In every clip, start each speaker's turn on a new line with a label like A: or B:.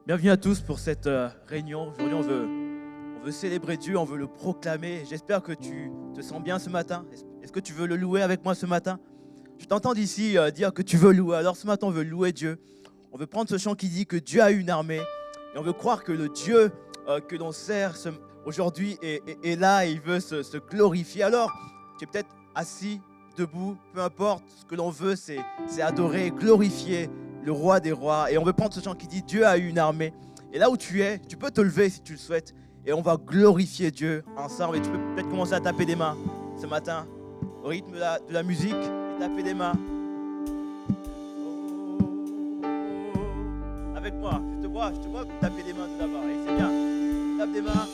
A: Bienvenue à tous pour cette réunion. Aujourd'hui, on veut célébrer Dieu, on veut le proclamer. J'espère que tu te sens bien ce matin. Est-ce que tu veux le louer avec moi ce matin? Je t'entends d'ici dire que tu veux louer. Alors ce matin, on veut louer Dieu. On veut prendre ce chant qui dit que Dieu a une armée. Et on veut croire que le Dieu que l'on sert aujourd'hui est là et il veut se glorifier. Alors, tu es peut-être assis, debout, peu importe. Ce que l'on veut, c'est adorer, glorifier le roi des rois. Et on veut prendre ce chant qui dit Dieu a une armée. Et là où tu es, tu peux te lever si tu le souhaites. Et on va glorifier Dieu ensemble. Et tu peux peut-être commencer à taper des mains ce matin au rythme de la musique. Et taper des mains. Avec moi, je te vois taper des mains de là-bas. Et c'est bien. Tape des mains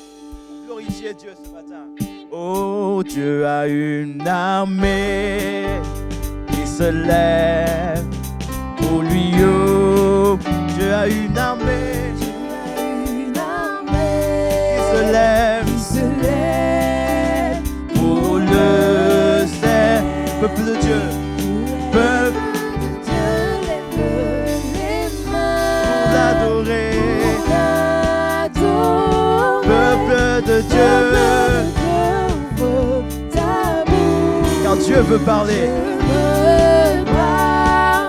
A: pour glorifier Dieu ce matin. Oh, Dieu a une armée qui se lève pour lui. Oh, Dieu a une armée qui se lève pour le Seigneur. Peuple de Dieu, peuple pour l'adorer. Peuple de Dieu, car Dieu veut parler.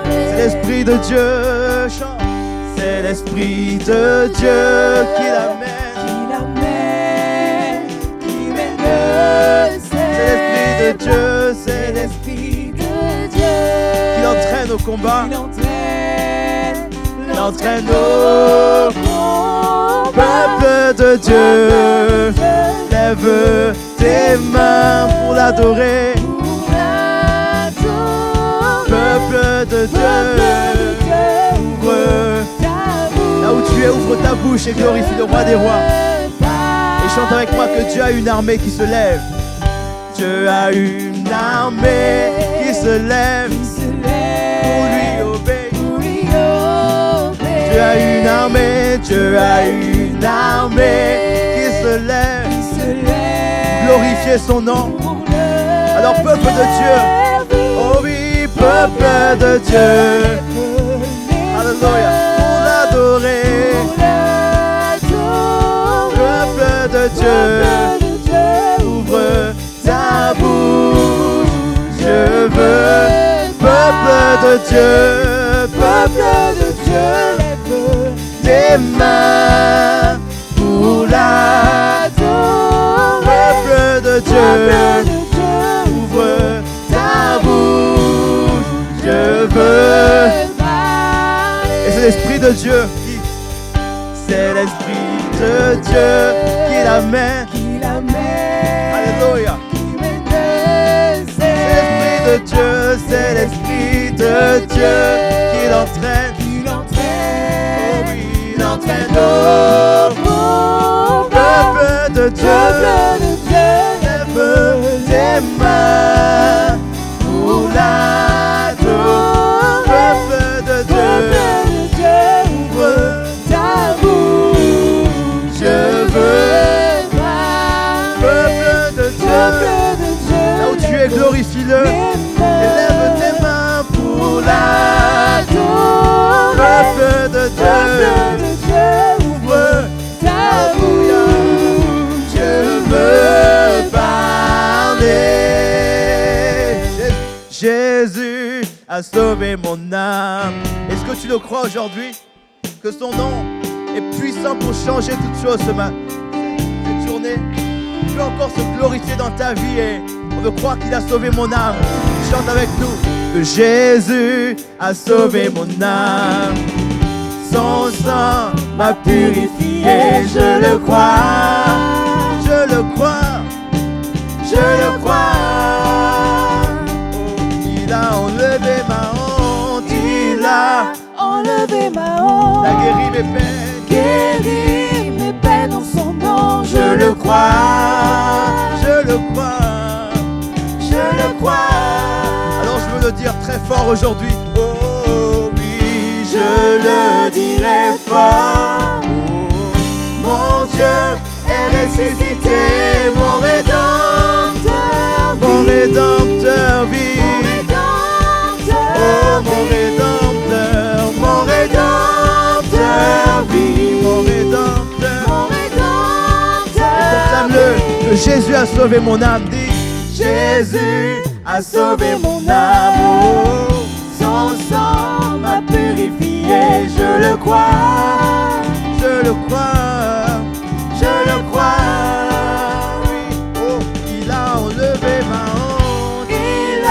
A: C'est l'Esprit de Dieu, chante. C'est l'Esprit de Dieu qui l'amène, qui mène. C'est l'Esprit de Dieu, c'est l'Esprit de Dieu qui l'entraîne au combat, l'entraîne au combat. Peuple de Dieu, lève tes mains pour l'adorer. Peuple de Dieu, ouvre là où tu es, ouvre ta bouche et glorifie le roi des rois. Et chante avec moi que Dieu a une armée qui se lève. Dieu a une armée qui se lève pour lui obéir. Dieu a une armée, Dieu a une armée qui se lève. Glorifier son nom. Alors peuple de Dieu, oh oui, peuple de Dieu, alléluia, pour l'adorer. Peuple de Dieu, ouvre ta bouche. Je veux, peuple de Dieu, lève tes mains pour l'adorer. Peuple de Dieu, ouvre ta bouche. Je veux. Et c'est l'Esprit de Dieu qui, c'est l'Esprit de Dieu qui l'amène. Alléluia. C'est l'Esprit de Dieu qui l'entraîne. Oh oui, il entraîne au peuple de Dieu. Lève tes mains pour l'adorer. Peuple de Dieu, ouvre ta bouche. Je veux, peuple de Dieu, là où tu es, glorifie-le. Et lève tes mains pour l'adorer. Peuple de Dieu, ouvre ta bouche. Je veux parler. Jésus a sauvé mon âme. Est-ce que tu le crois aujourd'hui? Que son nom est puissant pour changer toutes choses cette journée. Il peut encore se glorifier dans ta vie et on veut croire qu'il a sauvé mon âme. Chante avec nous. Que Jésus a sauvé mon âme. Son sang m'a purifié. Je le crois. Je le crois. Je le crois. Il a enlevé ma honte. Il a
B: enlevé ma honte.
A: Il a guéri mes peines.
B: Guéri mes peines en son nom.
A: Je le crois. Je le crois. Je le crois. Alors je veux le dire très fort aujourd'hui. Oh oui, je le dirai fort. Oh, mon Dieu est ressuscité, mon Rédempteur vit. Oh mon Rédempteur vit. Jésus a sauvé mon âme. Dis,
B: Jésus a sauvé mon âme. Oh, son sang m'a purifié, je le crois.
A: je le crois.
B: Je le crois.
A: Oh, il a enlevé ma honte.
B: Il a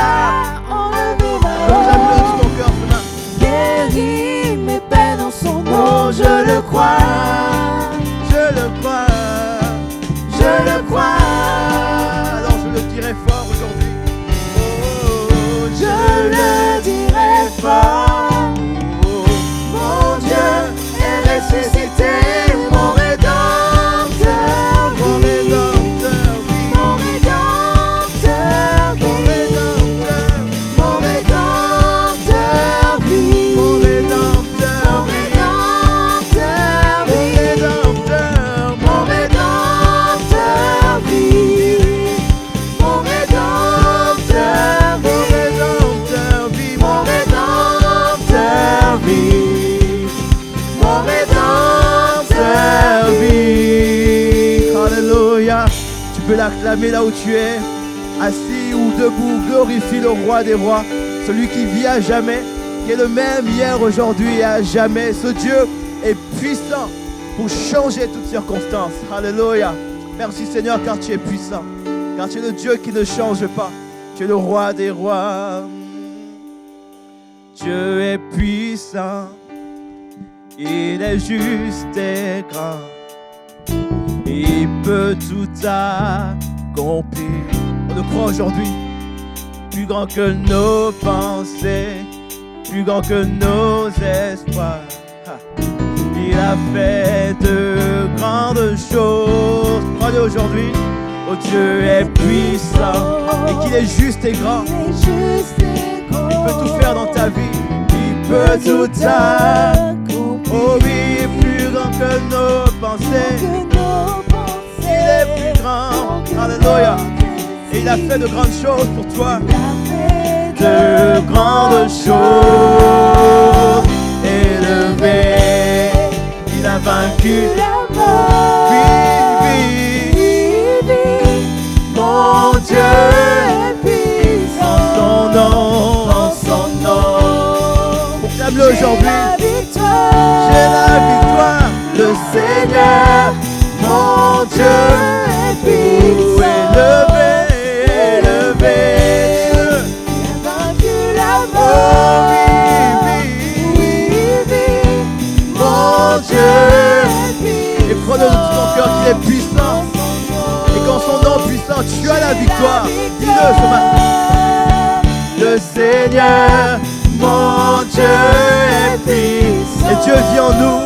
B: enlevé ma
A: Proclame-le de
B: honte,
A: ton cœur ce matin.
B: guéri mes peines en son nom. Je le crois.
A: Je le crois.
B: Je le crois.
A: Alors je le dirai fort aujourd'hui. Oh,
B: Je le dirai fort.
A: Oh,
B: Mon Dieu est ressuscité, mon rédempteur
A: mon
B: vit.
A: rédempteur vit.
B: Mon rédempteur
A: Mon
B: vit.
A: rédempteur.
B: Mon rédempteur vit.
A: Mon
B: Mon
A: rédempteur vit.
B: rédempteur
A: Mon
B: vit.
A: rédempteur.
B: Mon rédempteur vit. Mon rédempteur
A: Mon
B: vit.
A: rédempteur vit.
B: Mon rédempteur vit. Mon rédempteur vit.
A: Alléluia. Tu peux l'acclamer là où tu es, assis ou debout. Glorifie le roi des rois, celui qui vit à jamais, qui est le même hier, aujourd'hui et à jamais. Ce Dieu est puissant pour changer toutes circonstances. Alléluia. Merci Seigneur car tu es puissant, car tu es le Dieu qui ne change pas. Tu es le roi des rois. Dieu est puissant, il est juste et grand. Il peut tout accomplir. On le croit aujourd'hui. Plus grand que nos pensées, plus grand que nos espoirs. Ha. Il a fait de grandes choses. Crois-le aujourd'hui. Oh, Dieu est puissant et qu'il est juste et grand.
B: Il est juste et grand.
A: Il peut tout faire dans ta vie. Il peut tout accomplir. Oh oui, plus grand que nos pensées. Il est plus grand. Alléluia. Et il a fait de grandes choses pour toi. De grandes choses élevées. Il a vaincu. Mon Dieu en son nom. En son nom. Proclame-le aujourd'hui. J'ai la victoire. Le Seigneur, mon Dieu, élevé, élevé. Oh oui, mon Dieu. Et crois-le de tout ton cœur qu'il est puissant. Et qu'en son nom puissant, tu as la victoire. Dis-le ce matin. Le Seigneur, mon Dieu est puissant. Et Dieu vit en nous.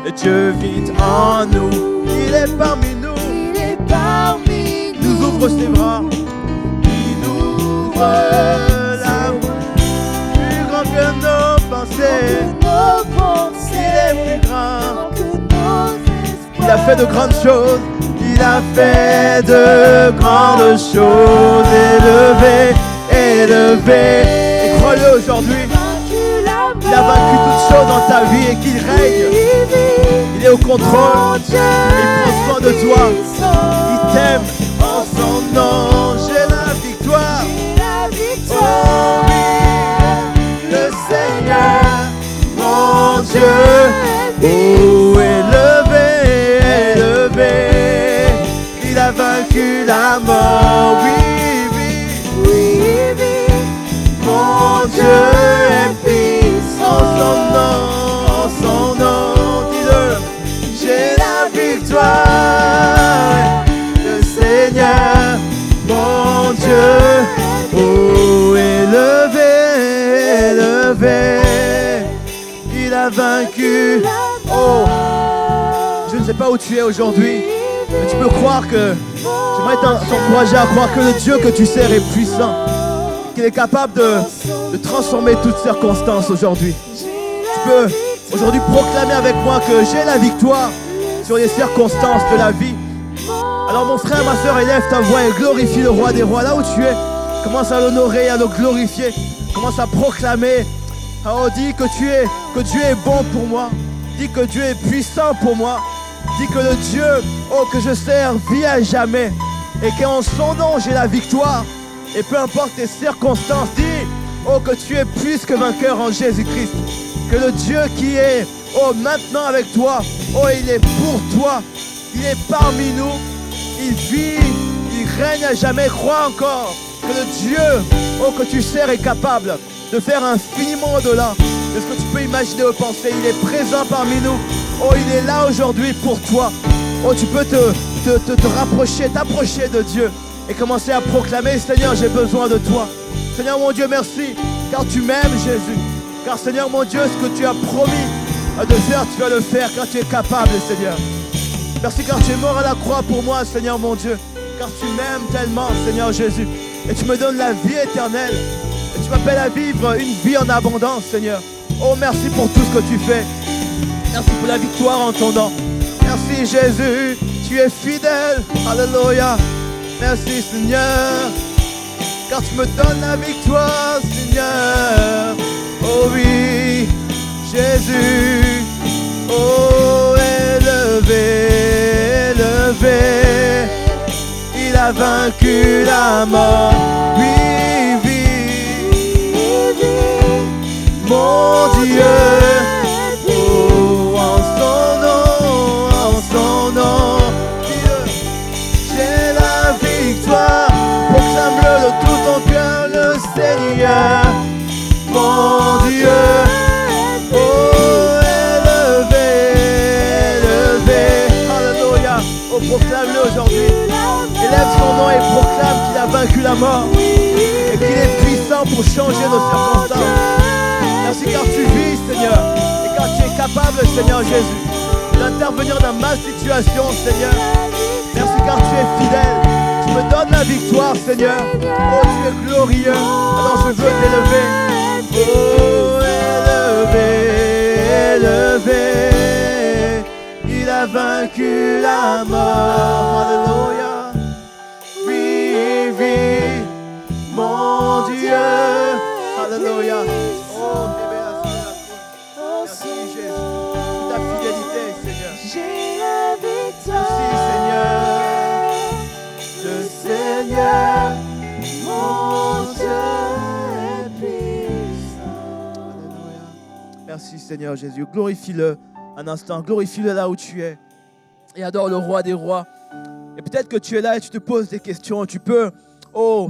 A: Et Dieu vit en nous. Il est parmi nous. Il nous ouvre ses bras. Il nous ouvre la voie. Plus grand que nos pensées. Il est plus grand. Il a fait de grandes choses. Il a fait de grandes choses. Élevé, élevé. Et crois-le aujourd'hui. Il a vaincu toutes choses dans ta vie et qu'il règne. Il est au contrôle. Il prend soin de toi. Il t'aime en son nom. J'ai la victoire. Oh oui, le Seigneur, mon Dieu. Oh, élevé, élevé. Il a vaincu la mort. Oui, oui. Mon Dieu est puissant en son nom, dis-le. J'ai la victoire, le Seigneur, mon Dieu, oh élevé, élevé, il a vaincu. Oh, je ne sais pas où tu es aujourd'hui, mais tu peux croire que, j'aimerais t'encourager à croire que le Dieu que tu sers est puissant. Qu'il est capable de transformer toutes circonstances aujourd'hui. Tu peux aujourd'hui proclamer avec moi que j'ai la victoire sur les circonstances de la vie. Alors mon frère, ma soeur, élève ta voix et glorifie le roi des rois. Là où tu es, commence à l'honorer, à le glorifier. Commence à proclamer. Oh, dis que Dieu est bon pour moi. Dis que Dieu est puissant pour moi. Dis que le Dieu, oh, que je sers, vit à jamais. et qu'en son nom j'ai la victoire. Et peu importe tes circonstances, dis, oh, que tu es plus que vainqueur en Jésus-Christ. Que le Dieu qui est, oh, maintenant avec toi, oh, il est pour toi. Il est parmi nous. Il vit, il règne à jamais. Crois encore que le Dieu, oh, que tu sers est capable de faire infiniment au-delà de ce que tu peux imaginer ou penser. Il est présent parmi nous. Oh, il est là aujourd'hui pour toi. Oh, tu peux te rapprocher, t'approcher de Dieu et commencer à proclamer, Seigneur, j'ai besoin de toi. Seigneur mon Dieu, merci, car tu m'aimes, Jésus. Car Seigneur mon Dieu, ce que tu as promis de faire, tu vas le faire, car tu es capable, Seigneur. Merci car tu es mort à la croix pour moi, Seigneur mon Dieu. Car tu m'aimes tellement, Seigneur Jésus. Et tu me donnes la vie éternelle. Et tu m'appelles à vivre une vie en abondance, Seigneur. Oh, merci pour tout ce que tu fais. Merci pour la victoire en ton nom. Merci Jésus, tu es fidèle. Alléluia. Merci Seigneur, car tu me donnes la victoire, Seigneur. Oh oui, Jésus. Oh, élevé, élevé. Il a vaincu la mort. Oui, oui. Mon Dieu. Oh, en son nom. J'ai la victoire. Proclame-le de tout ton cœur, le Seigneur. Mon Dieu. Oh, élevé, élevé. Alléluia. Oh, proclame-le aujourd'hui. Élève son nom et proclame qu'il a vaincu la mort. Et qu'il est puissant pour changer nos circonstances. Merci car tu vis, Seigneur. Et car tu es capable, Seigneur Jésus, d'intervenir dans ma situation, Seigneur. Merci car tu es fidèle. Tu me donnes la victoire, Seigneur. Oh, tu es glorieux. Alors je veux t'élever. Oh, élevé, élevé. Il a vaincu la mort. Alléluia. Oui, oui. Mon Dieu. Alléluia. Oh, merci Jésus. Pour ta fidélité, Seigneur.
B: J'ai la victoire.
A: Merci Seigneur. Le Seigneur,
B: Mon Dieu est puissant.
A: Alléluia. Merci Seigneur Jésus. Glorifie-le un instant. Glorifie-le là où tu es. Et adore le roi des rois. Et peut-être que tu es là et tu te poses des questions. Tu peux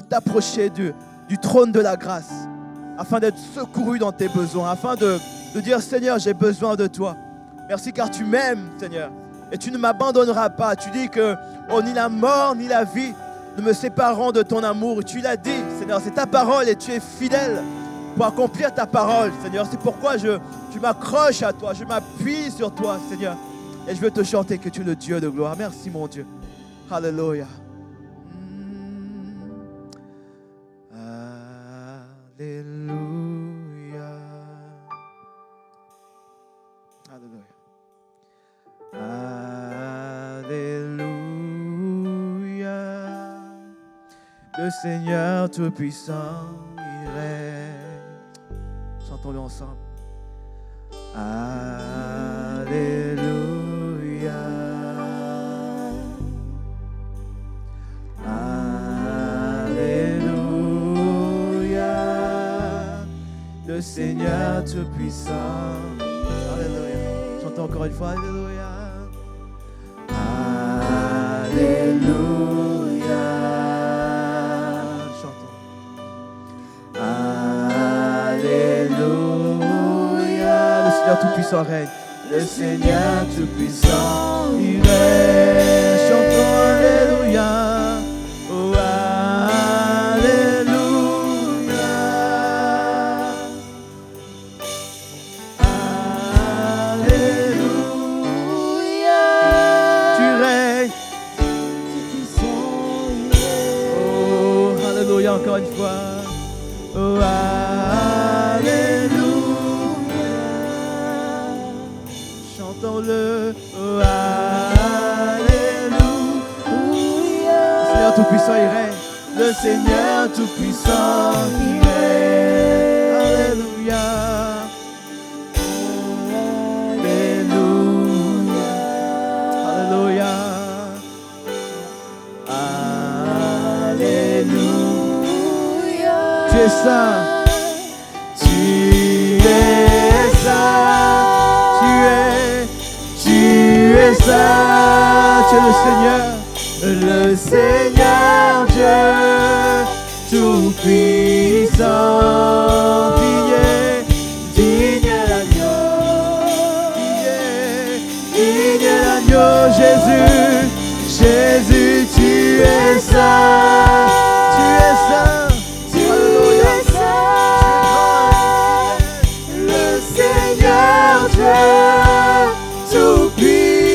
A: t'approcher du trône de la grâce afin d'être secouru dans tes besoins, afin de dire Seigneur, j'ai besoin de toi. Merci car tu m'aimes, Seigneur. Et tu ne m'abandonneras pas. Tu dis que ni la mort ni la vie ne me sépareront de ton amour. Tu l'as dit, Seigneur, c'est ta parole et tu es fidèle pour accomplir ta parole, Seigneur. C'est pourquoi je m'accroche à toi, je m'appuie sur toi, Seigneur. Et je veux te chanter que tu es le Dieu de gloire. Merci, mon Dieu. Alléluia. Alléluia. Alléluia. Alléluia. Le Seigneur Tout-Puissant, il règne. Chantons-le ensemble. Alléluia. Alléluia. Le Seigneur Tout-Puissant. Alléluia. Chantons encore une fois. Alléluia. Alléluia. Chantons. Alléluia. Le Seigneur Tout-Puissant règne. Le Seigneur Tout-Puissant, il règne. Chantons Alléluia. Oh, Alléluia. Alléluia. Tu règnes. Oh, Alléluia, encore une fois. Oh, Alléluia. Chantons-le. Oh, Alléluia. Le Seigneur Tout-Puissant, il règne. Le Seigneur Tout-Puissant, il règne. Alléluia. Alléluia. Alléluia. saint. Tu es saint. Tu es saint. Tu es le Seigneur Dieu Tout-Puissant. Digne l'agneau. Digne l'agneau. Jésus, tu es saint. Tu es saint.
B: Tu es saint, le Seigneur Dieu Tout-Puissant.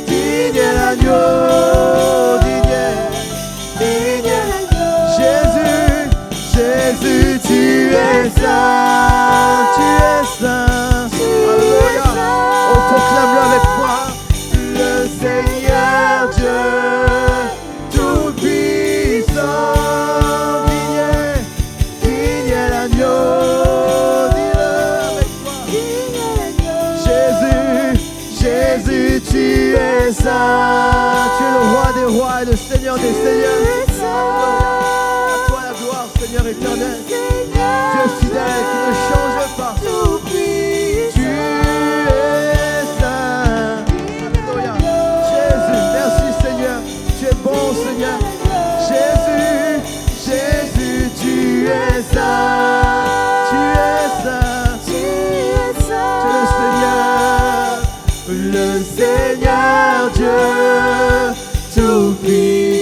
A: Digne l'agneau. Digne l'agneau. Jésus, tu es saint. Tu es saint. Alléluia. On proclame-le avec moi. Le Seigneur Dieu Tout-Puissant. Digne l'agneau. Dis-le avec moi. Jésus, tu es saint. Tu es le roi des rois et le Seigneur des seigneurs. À toi la gloire, Seigneur éternel. Dieu fidèle qui ne change pas. Tu es saint. Alléluia. Jésus, merci Seigneur. Tu es bon Seigneur. Jésus, tu es saint. Tu es saint. Tu es le Seigneur Dieu Tout-Puissant.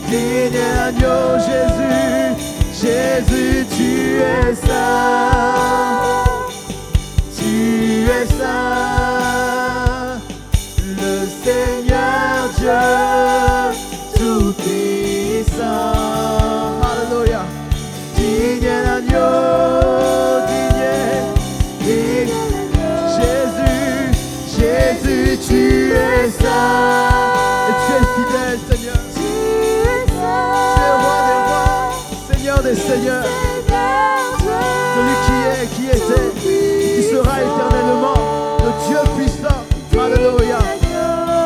A: Digne l'agneau. Jésus, tu es saint. Tu es saint. Le Seigneur Dieu Tout-Puissant. Alléluia. Digne l'agneau. Jésus, tu es saint. Et tu es fidèle, Seigneur. Tu es roi des rois, Seigneur des seigneurs. Celui qui est, qui était, qui sera éternellement, le Dieu puissant. Alléluia.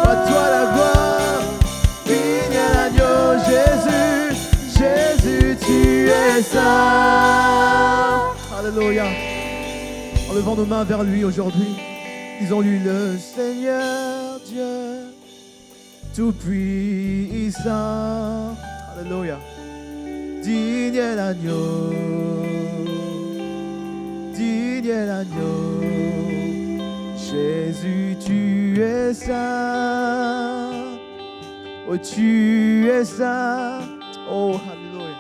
A: À toi la gloire. Digne l'agneau. Jésus, tu es saint. Alléluia. En levant nos mains vers lui aujourd'hui, disons-lui le Seigneur Dieu Tout-Puissant. Alléluia. Digne l'agneau. Digne l'agneau. Jésus, tu es saint. Oh, tu es saint. Oh, alléluia.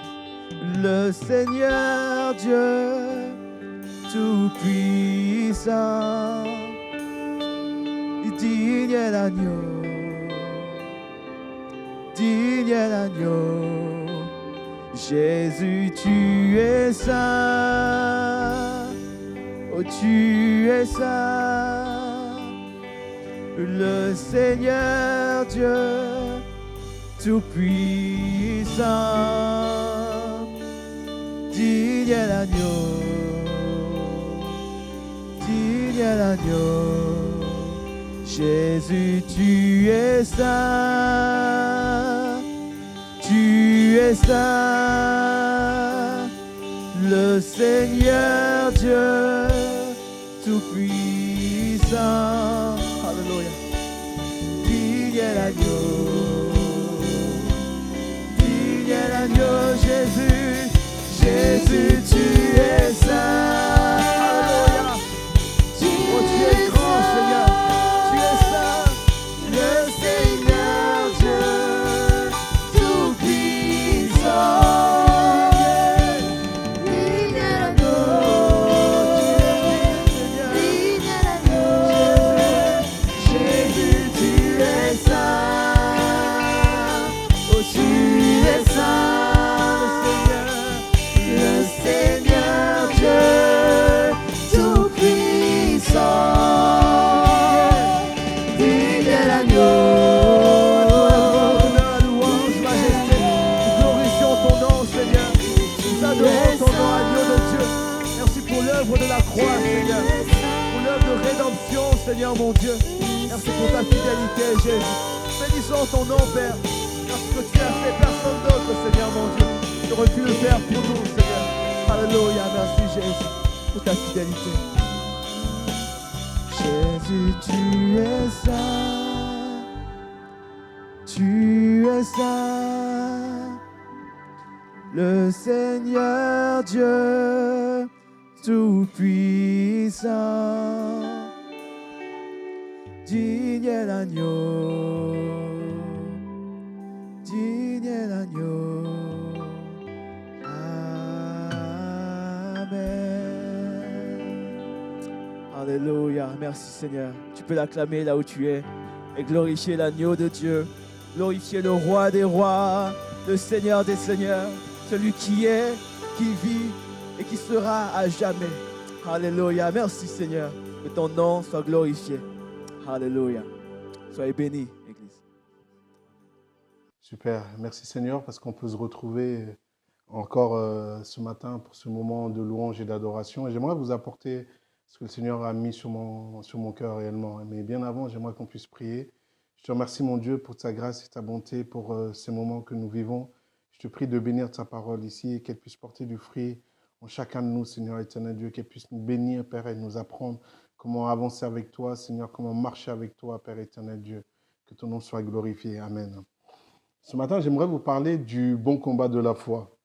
A: Le Seigneur Dieu Tout-Puissant. Digne l'agneau. Digne l'agneau. Jésus, tu es saint. Oh, tu es saint. Le Seigneur Dieu Tout-Puissant. Digne l'agneau. Digne l'agneau. Jésus, tu es saint. Tu es saint. Le Seigneur Dieu Tout-Puissant. Alléluia. Digne l'agneau. Digne l'agneau. Jésus, tu es saint. Alléluia. Oh, tu es grand, Seigneur. Tu es saint. Le Seigneur Dieu Tout-Puissant. Seigneur mon Dieu. Merci pour ta fidélité, Jésus. Bénissons ton nom, Père. Parce que tu as fait personne d'autre, Seigneur mon Dieu. Tu aurais pu le faire pour nous, Seigneur. Alléluia, merci Jésus pour ta fidélité. Jésus, tu es saint. Tu es saint. Le Seigneur Dieu tout-puissant. Digne est l'agneau. Digne est l'agneau. Alléluia, merci Seigneur. Tu peux l'acclamer là où tu es et glorifier l'agneau de Dieu, glorifier le roi des rois, le Seigneur des seigneurs, celui qui est, qui vit et qui sera à jamais. Alléluia, merci Seigneur. Que ton nom soit glorifié. Alléluia. Soyez bénis, Église.
C: Super, merci Seigneur parce qu'on peut se retrouver encore ce matin pour ce moment de louange et d'adoration. Et j'aimerais vous apporter ce que le Seigneur a mis sur mon cœur réellement. Mais bien avant, j'aimerais qu'on puisse prier. Je te remercie, mon Dieu, pour ta grâce et ta bonté, pour ces moments que nous vivons. Je te prie de bénir ta parole ici et qu'elle puisse porter du fruit en chacun de nous, Seigneur éternel Dieu, qu'elle puisse nous bénir, Père, et nous apprendre comment avancer avec toi, Seigneur, comment marcher avec toi, Père éternel Dieu. Que ton nom soit glorifié. Amen. Ce matin, j'aimerais vous parler du bon combat de la foi.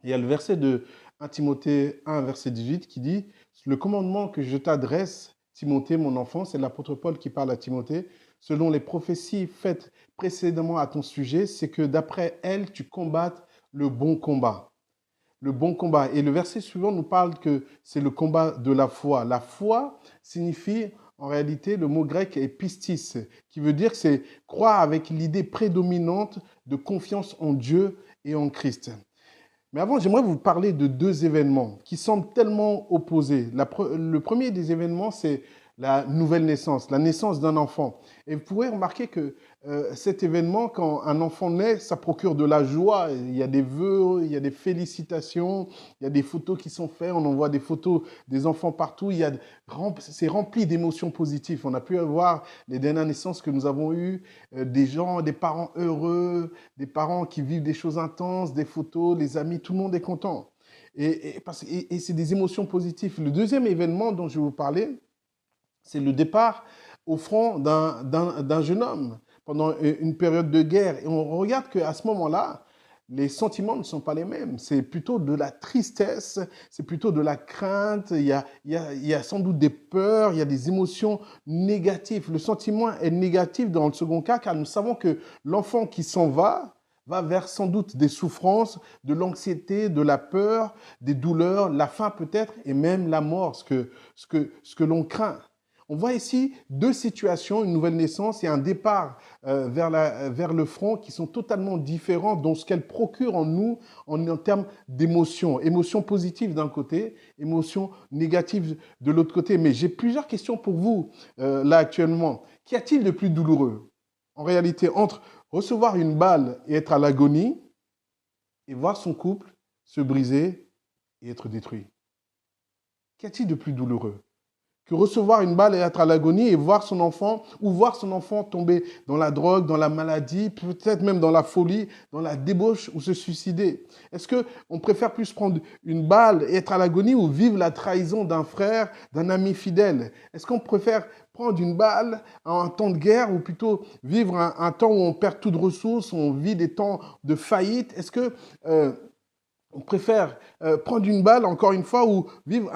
C: Il y a le verset de 1 Timothée 1, verset 18 qui dit « Le commandement que je t'adresse, Timothée, mon enfant, c'est l'apôtre Paul qui parle à Timothée, selon les prophéties faites précédemment à ton sujet, c'est que d'après elles, tu combattes le bon combat. » Le bon combat. Et le verset suivant nous parle que c'est le combat de la foi. La foi signifie, en réalité, le mot grec est pistis, qui veut dire que c'est croire avec l'idée prédominante de confiance en Dieu et en Christ. Mais avant, j'aimerais vous parler de deux événements qui semblent tellement opposés. Le premier des événements, c'est la nouvelle naissance, la naissance d'un enfant. Et vous pourrez remarquer que cet événement, quand un enfant naît, ça procure de la joie. Il y a des vœux, il y a des félicitations, il y a des photos qui sont faites, on envoie des photos des enfants partout. C'est rempli d'émotions positives. On a pu voir les dernières naissances que nous avons eues, des parents heureux, des parents qui vivent des choses intenses, des photos, les amis, tout le monde est content. Et c'est des émotions positives. Le deuxième événement dont je vais vous parler, c'est le départ au front d'un jeune homme pendant une période de guerre. Et on regarde qu'à ce moment-là, les sentiments ne sont pas les mêmes. C'est plutôt de la tristesse, c'est plutôt de la crainte, il y a sans doute des peurs, il y a des émotions négatives. Le sentiment est négatif dans le second cas, car nous savons que l'enfant qui s'en va vers sans doute des souffrances, de l'anxiété, de la peur, des douleurs, la faim peut-être, et même la mort, ce que l'on craint. On voit ici deux situations, une nouvelle naissance et un départ vers le front qui sont totalement différents dans ce qu'elles procurent en nous en termes d'émotions. Émotions positives d'un côté, émotions négatives de l'autre côté. Mais j'ai plusieurs questions pour vous là actuellement. Qu'y a-t-il de plus douloureux en réalité entre recevoir une balle et être à l'agonie et voir son couple se briser et être détruit? Qu'y a-t-il de plus douloureux que recevoir une balle et être à l'agonie et voir son enfant tomber dans la drogue, dans la maladie, peut-être même dans la folie, dans la débauche ou se suicider? Est-ce qu'on préfère plus prendre une balle et être à l'agonie ou vivre la trahison d'un frère, d'un ami fidèle? Est-ce qu'on préfère prendre une balle en un temps de guerre ou plutôt vivre un temps où on perd toute ressource, on vit des temps de faillite? Est-ce que on préfère prendre une balle, encore une fois, ou vivre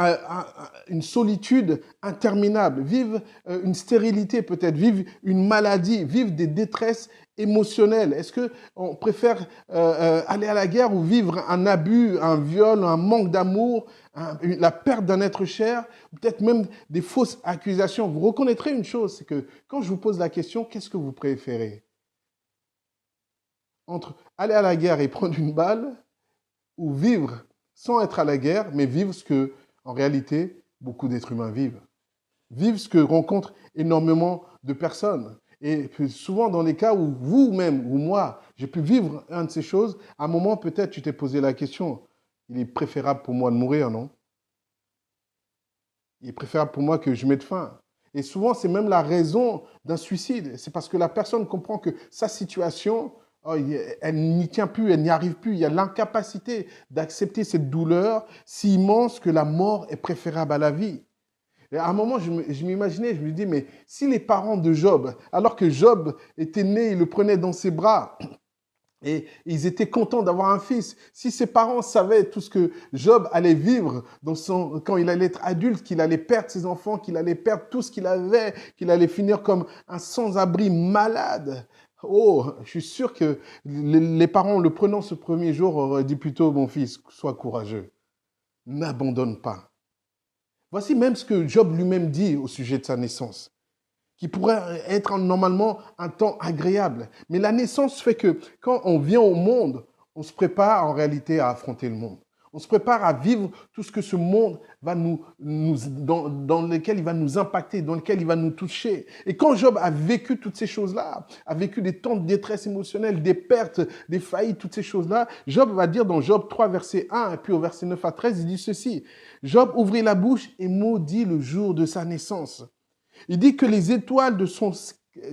C: une solitude interminable, vivre une stérilité peut-être, vivre une maladie, vivre des détresses émotionnelles? Est-ce qu'on préfère aller à la guerre ou vivre un abus, un viol, un manque d'amour, la perte d'un être cher, peut-être même des fausses accusations? Vous reconnaîtrez une chose, c'est que quand je vous pose la question, qu'est-ce que vous préférez? Entre aller à la guerre et prendre une balle, ou vivre sans être à la guerre, mais vivre ce que, en réalité, beaucoup d'êtres humains vivent. Vivre ce que rencontrent énormément de personnes. Et souvent, dans les cas où vous-même ou moi, j'ai pu vivre une de ces choses, à un moment, peut-être, tu t'es posé la question, il est préférable pour moi de mourir, non? Il est préférable pour moi que je mette fin. Et souvent, c'est même la raison d'un suicide. C'est parce que la personne comprend que sa situation, elle n'y tient plus, elle n'y arrive plus. Il y a l'incapacité d'accepter cette douleur si immense que la mort est préférable à la vie. Et à un moment, je m'imaginais, je me dis, mais si les parents de Job, alors que Job était né, il le prenait dans ses bras, et ils étaient contents d'avoir un fils. Si ses parents savaient tout ce que Job allait vivre quand il allait être adulte, qu'il allait perdre ses enfants, qu'il allait perdre tout ce qu'il avait, qu'il allait finir comme un sans-abri malade. Oh, je suis sûr que les parents, le prenant ce premier jour, auraient dit plutôt, mon fils, sois courageux. N'abandonne pas. Voici même ce que Job lui-même dit au sujet de sa naissance, qui pourrait être normalement un temps agréable. Mais la naissance fait que quand on vient au monde, on se prépare en réalité à affronter le monde. On se prépare à vivre tout ce que ce monde va dans lequel il va nous impacter, dans lequel il va nous toucher. Et quand Job a vécu toutes ces choses-là, a vécu des temps de détresse émotionnelle, des pertes, des faillites, toutes ces choses-là, Job va dire dans Job 3, verset 1, et puis au verset 9 à 13, il dit ceci. Job ouvrit la bouche et maudit le jour de sa naissance. Il dit que les étoiles de son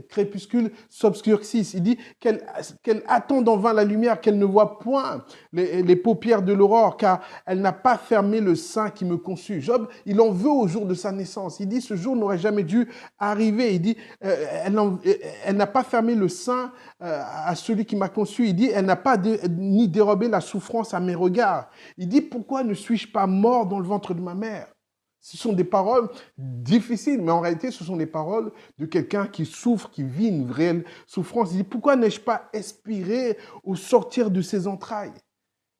C: crépuscule s'obscurcissent. Il dit qu'elle attend en vain la lumière, qu'elle ne voit point les paupières de l'aurore, car elle n'a pas fermé le sein qui me conçut. Job, il en veut au jour de sa naissance. Il dit, ce jour n'aurait jamais dû arriver. Il dit, elle n'a pas fermé le sein à celui qui m'a conçu. Il dit, elle n'a pas ni dérobé la souffrance à mes regards. Il dit, pourquoi ne suis-je pas mort dans le ventre de ma mère? Ce sont des paroles difficiles, mais en réalité, ce sont des paroles de quelqu'un qui souffre, qui vit une réelle souffrance. Il dit, pourquoi n'ai-je pas expiré au sortir de ses entrailles?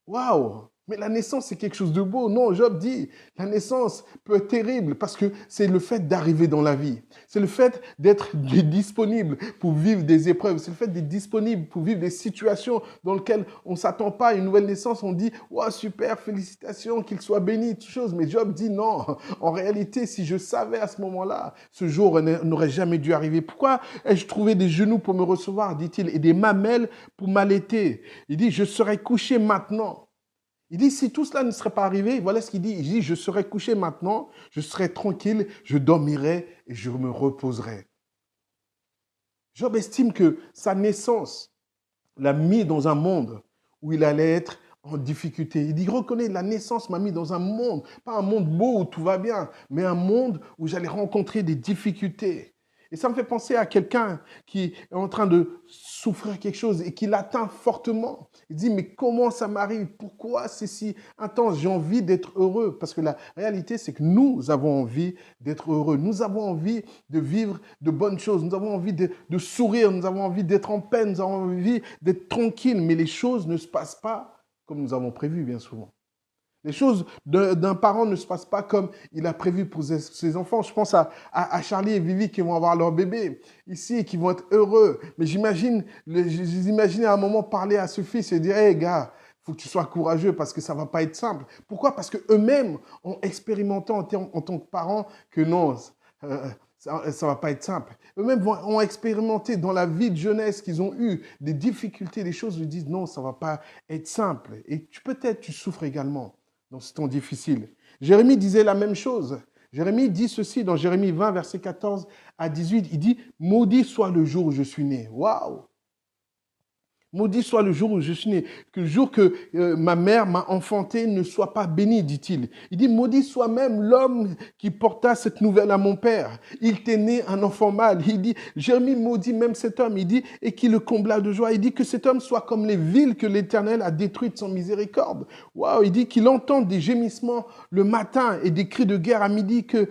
C: Waouh! Mais la naissance, c'est quelque chose de beau. Non, Job dit, la naissance peut être terrible parce que c'est le fait d'arriver dans la vie. C'est le fait d'être disponible pour vivre des épreuves. C'est le fait d'être disponible pour vivre des situations dans lesquelles on ne s'attend pas à une nouvelle naissance. On dit, wow, super, félicitations, qu'il soit béni, toutes choses. Mais Job dit, non, en réalité, si je savais à ce moment-là, ce jour n'aurait jamais dû arriver. Pourquoi ai-je trouvé des genoux pour me recevoir, dit-il, et des mamelles pour m'allaiter? Il dit, je serais couché maintenant. Il dit, si tout cela ne serait pas arrivé, voilà ce qu'il dit. Il dit, je serais couché maintenant, je serais tranquille, je dormirais et je me reposerais. Job estime que sa naissance l'a mis dans un monde où il allait être en difficulté. Il dit, reconnaît, la naissance m'a mis dans un monde, pas un monde beau où tout va bien, mais un monde où j'allais rencontrer des difficultés. Et ça me fait penser à quelqu'un qui est en train de souffrir quelque chose et qui l'atteint fortement. Il dit, mais comment ça m'arrive? Pourquoi c'est si intense? J'ai envie d'être heureux. Parce que la réalité, c'est que nous avons envie d'être heureux. Nous avons envie de vivre de bonnes choses. Nous avons envie de sourire. Nous avons envie d'être en paix. Nous avons envie d'être tranquilles. Mais les choses ne se passent pas comme nous avons prévu bien souvent. Les choses d'un parent ne se passent pas comme il a prévu pour ses enfants. Je pense à Charlie et Vivi qui vont avoir leur bébé ici et qui vont être heureux. Mais j'imagine à un moment parler à ce fils et dire « Hey gars, il faut que tu sois courageux parce que ça ne va pas être simple. » Pourquoi? Parce qu'eux-mêmes ont expérimenté en tant que parents que non, ça ne va pas être simple. Eux-mêmes ont expérimenté dans la vie de jeunesse qu'ils ont eu des difficultés, des choses où ils disent « Non, ça ne va pas être simple. » Et peut-être tu souffres également dans ce temps difficile. Jérémie disait la même chose. Jérémie dit ceci dans Jérémie 20, versets 14 à 18. Il dit, maudit soit le jour où je suis né. Waouh! Maudit soit le jour où je suis né, que le jour que ma mère m'a enfanté ne soit pas béni, dit-il. Il dit, maudit soit même l'homme qui porta cette nouvelle à mon père. Il t'est né un enfant mâle. Il dit, Jérémie maudit même cet homme. Il dit, et qui le combla de joie. Il dit que cet homme soit comme les villes que l'Éternel a détruites sans miséricorde. Waouh! Il dit qu'il entend des gémissements le matin et des cris de guerre à midi, que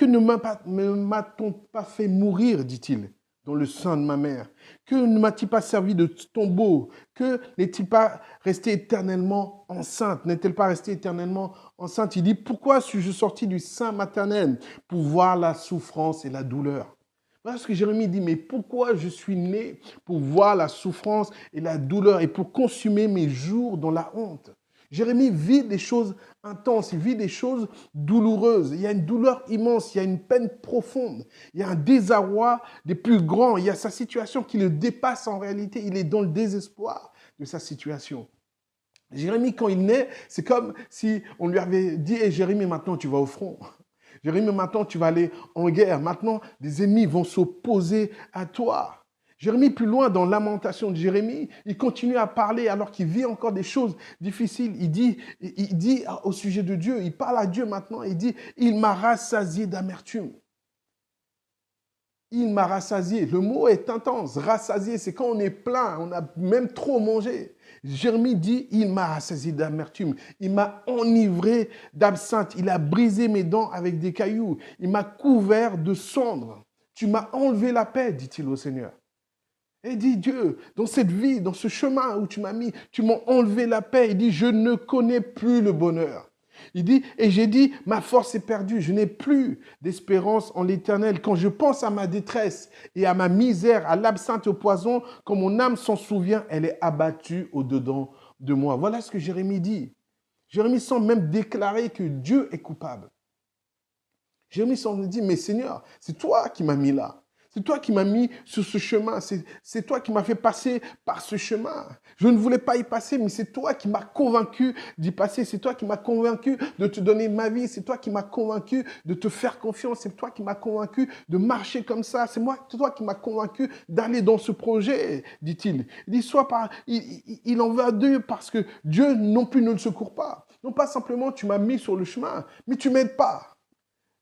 C: ne m'a-t-on pas fait mourir, dit-il, dans le sein de ma mère? Que ne m'a-t-il pas servi de tombeau? Que n'est-il pas resté éternellement enceinte? N'est-elle pas restée éternellement enceinte? Il dit, pourquoi suis-je sorti du sein maternel pour voir la souffrance et la douleur? Voilà ce que Jérémie dit, mais pourquoi je suis né pour voir la souffrance et la douleur et pour consumer mes jours dans la honte? Jérémie vit des choses intenses, il vit des choses douloureuses. Il y a une douleur immense, il y a une peine profonde, il y a un désarroi des plus grands. Il y a sa situation qui le dépasse en réalité. Il est dans le désespoir de sa situation. Jérémie, quand il naît, c'est comme si on lui avait dit hey, « Jérémie, maintenant tu vas au front. Jérémie, maintenant, tu vas aller en guerre. Maintenant, des ennemis vont s'opposer à toi. Jérémie, plus loin dans Lamentation de Jérémie, il continue à parler alors qu'il vit encore des choses difficiles. Il dit au sujet de Dieu, il parle à Dieu maintenant, il dit, il m'a rassasié d'amertume. Il m'a rassasié. Le mot est intense. Rassasié, c'est quand on est plein, on a même trop mangé. Jérémie dit, il m'a rassasié d'amertume. Il m'a enivré d'absinthe. Il a brisé mes dents avec des cailloux. Il m'a couvert de cendres. Tu m'as enlevé la paix, dit-il au Seigneur. Et dit Dieu, dans cette vie, dans ce chemin où tu m'as mis, tu m'as enlevé la paix. Il dit, je ne connais plus le bonheur. Il dit, et j'ai dit, ma force est perdue, je n'ai plus d'espérance en l'Éternel. Quand je pense à ma détresse et à ma misère, à l'absinthe et au poison, quand mon âme s'en souvient, elle est abattue au-dedans de moi. Voilà ce que Jérémie dit. Jérémie semble même déclarer que Dieu est coupable. Jérémie semble dire, mais Seigneur, c'est toi qui m'as mis là. C'est toi qui m'as mis sur ce chemin. C'est toi qui m'as fait passer par ce chemin. Je ne voulais pas y passer, mais c'est toi qui m'as convaincu d'y passer. C'est toi qui m'as convaincu de te donner ma vie. C'est toi qui m'as convaincu de te faire confiance. C'est toi qui m'as convaincu de marcher comme ça. C'est toi qui m'as convaincu d'aller dans ce projet, dit-il. Il dit, il en va d'eux parce que Dieu non plus ne le secourt pas. Non pas simplement tu m'as mis sur le chemin, mais tu ne m'aides pas.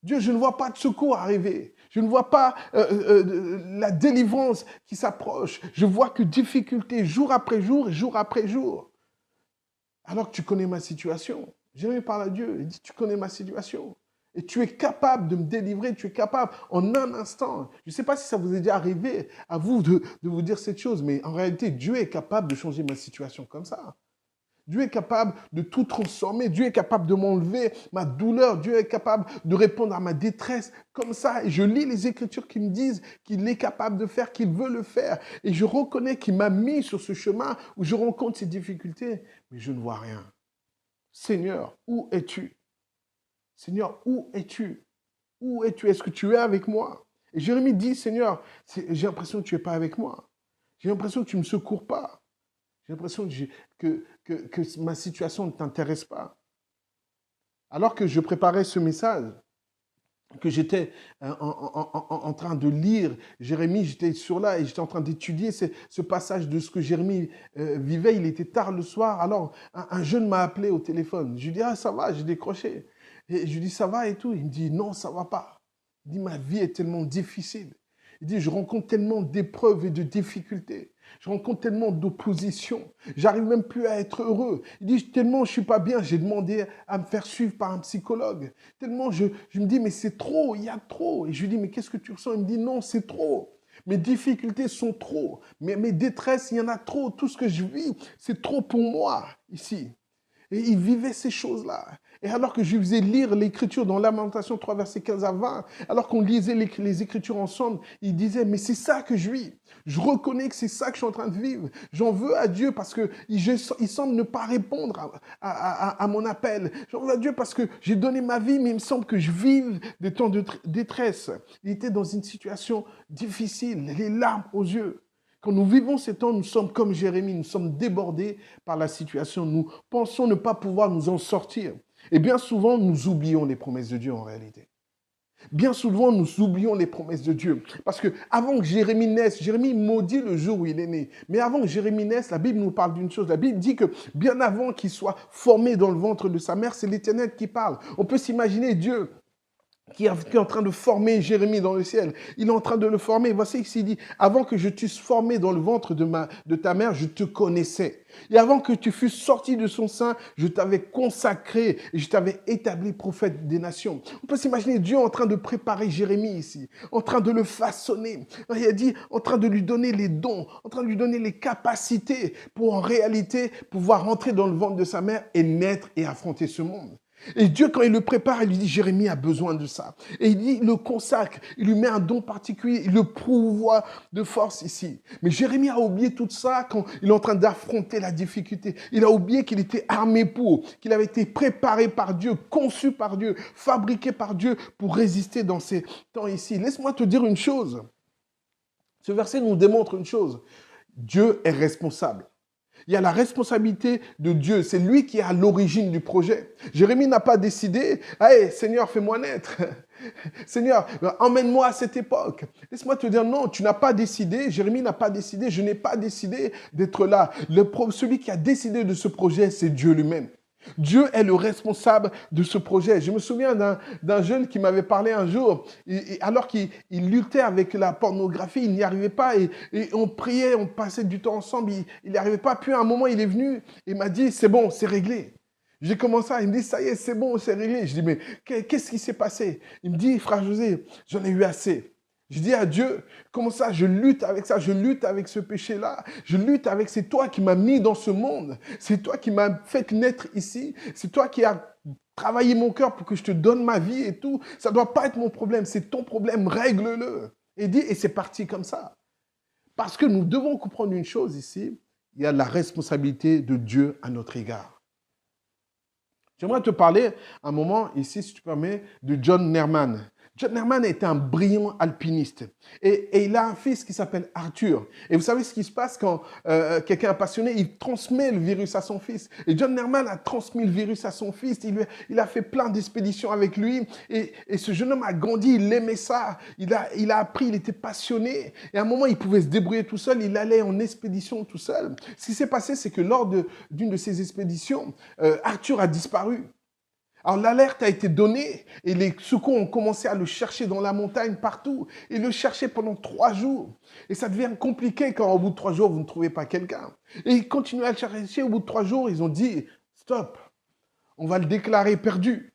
C: Dieu, je ne vois pas de secours arriver. Je ne vois pas la délivrance qui s'approche. Je vois que difficulté jour après jour, jour après jour. Alors que tu connais ma situation. Jérémie parle à Dieu. Il dit, tu connais ma situation. Et tu es capable de me délivrer. Tu es capable en un instant. Je ne sais pas si ça vous est déjà arrivé à vous de vous dire cette chose, mais en réalité, Dieu est capable de changer ma situation comme ça. Dieu est capable de tout transformer. Dieu est capable de m'enlever ma douleur. Dieu est capable de répondre à ma détresse comme ça. Et je lis les Écritures qui me disent qu'il est capable de faire, qu'il veut le faire. Et je reconnais qu'il m'a mis sur ce chemin où je rencontre ces difficultés, mais je ne vois rien. Seigneur, où es-tu? Seigneur, où es-tu? Où es-tu? Est-ce que tu es avec moi? Et Jérémie dit, Seigneur, j'ai l'impression que tu n'es pas avec moi. J'ai l'impression que tu ne me secours pas. J'ai l'impression que ma situation ne t'intéresse pas. Alors que je préparais ce message, que j'étais en train de lire Jérémie, j'étais sur là et j'étais en train d'étudier ce passage de ce que Jérémie vivait. Il était tard le soir. Alors, un jeune m'a appelé au téléphone. Je lui dis, ah, ça va, j'ai décroché. Et je lui dis, ça va et tout. Il me dit, non, ça va pas. Il dit, ma vie est tellement difficile. Il dit, je rencontre tellement d'épreuves et de difficultés. Je rencontre tellement d'opposition. J'arrive même plus à être heureux. Il dit, tellement je suis pas bien, j'ai demandé à me faire suivre par un psychologue. Tellement je me dis, mais c'est trop, il y a trop. Et je lui dis, mais qu'est-ce que tu ressens? Il me dit, non, c'est trop. Mes difficultés sont trop. Mes détresses, il y en a trop. Tout ce que je vis, c'est trop pour moi ici. Et il vivait ces choses-là. Et alors que je lui faisais lire l'Écriture dans Lamentation 3, versets 15 à 20, alors qu'on lisait les Écritures ensemble, il disait, mais c'est ça que je vis. Je reconnais que c'est ça que je suis en train de vivre. J'en veux à Dieu parce qu'il semble ne pas répondre à mon appel. J'en veux à Dieu parce que j'ai donné ma vie, mais il me semble que je vive des temps de détresse. Il était dans une situation difficile, les larmes aux yeux. Quand nous vivons ces temps, nous sommes comme Jérémie, nous sommes débordés par la situation. Nous pensons ne pas pouvoir nous en sortir. Et bien souvent, nous oublions les promesses de Dieu en réalité. Bien souvent, nous oublions les promesses de Dieu. Parce que avant que Jérémie naisse, Jérémie maudit le jour où il est né. Mais avant que Jérémie naisse, la Bible nous parle d'une chose. La Bible dit que bien avant qu'il soit formé dans le ventre de sa mère, c'est l'Éternel qui parle. On peut s'imaginer Dieu qui est en train de former Jérémie dans le ciel. Il est en train de le former. Voici ce qu'il dit. Avant que je t'eusse formé dans le ventre de ta mère, je te connaissais. Et avant que tu fusses sorti de son sein, je t'avais consacré et je t'avais établi prophète des nations. On peut s'imaginer Dieu en train de préparer Jérémie ici, en train de le façonner. Il a dit en train de lui donner les dons, en train de lui donner les capacités pour en réalité pouvoir rentrer dans le ventre de sa mère et naître et affronter ce monde. Et Dieu, quand il le prépare, il lui dit, Jérémie a besoin de ça. Et il le consacre, il lui met un don particulier, il le pourvoit de force ici. Mais Jérémie a oublié tout ça quand il est en train d'affronter la difficulté. Il a oublié qu'il était armé pour, qu'il avait été préparé par Dieu, conçu par Dieu, fabriqué par Dieu pour résister dans ces temps ici. Laisse-moi te dire une chose. Ce verset nous démontre une chose. Dieu est responsable. Il y a la responsabilité de Dieu. C'est lui qui est à l'origine du projet. Jérémie n'a pas décidé, « Hey, Seigneur, fais-moi naître. » Seigneur, emmène-moi à cette époque. Laisse-moi te dire, non, tu n'as pas décidé, Jérémie n'a pas décidé, je n'ai pas décidé d'être là. Celui qui a décidé de ce projet, c'est Dieu lui-même. Dieu est le responsable de ce projet. Je me souviens d'un jeune qui m'avait parlé un jour, alors qu'il luttait avec la pornographie, il n'y arrivait pas, et on priait, on passait du temps ensemble, il n'y arrivait pas. Puis à un moment, il est venu et m'a dit, c'est bon, c'est réglé. J'ai commencé à, il me dit, ça y est, c'est bon, c'est réglé. Je dis, mais qu'est-ce qui s'est passé? Il me dit, frère José, j'en ai eu assez. Je dis à Dieu, comment ça, je lutte avec ça, je lutte avec ce péché-là, je lutte avec, c'est toi qui m'as mis dans ce monde, c'est toi qui m'as fait naître ici, c'est toi qui as travaillé mon cœur pour que je te donne ma vie et tout. Ça ne doit pas être mon problème, c'est ton problème, règle-le. Et c'est parti comme ça. Parce que nous devons comprendre une chose ici, il y a la responsabilité de Dieu à notre égard. J'aimerais te parler un moment ici, si tu permets, de John Nerman. John Nerman était un brillant alpiniste et il a un fils qui s'appelle Arthur. Et vous savez ce qui se passe quand quelqu'un est passionné, il transmet le virus à son fils. Et John Nerman a transmis le virus à son fils. Il a fait plein d'expéditions avec lui et ce jeune homme a grandi, il aimait ça. Il a appris, il était passionné. Et à un moment, il pouvait se débrouiller tout seul, il allait en expédition tout seul. Ce qui s'est passé, c'est que lors d'une de ces expéditions, Arthur a disparu. Alors l'alerte a été donnée et les secours ont commencé à le chercher dans la montagne partout. Ils le cherchaient pendant 3 jours. Et ça devient compliqué quand au bout de 3 jours, vous ne trouvez pas quelqu'un. Et ils continuaient à le chercher. Au bout de 3 jours, ils ont dit, stop, on va le déclarer perdu.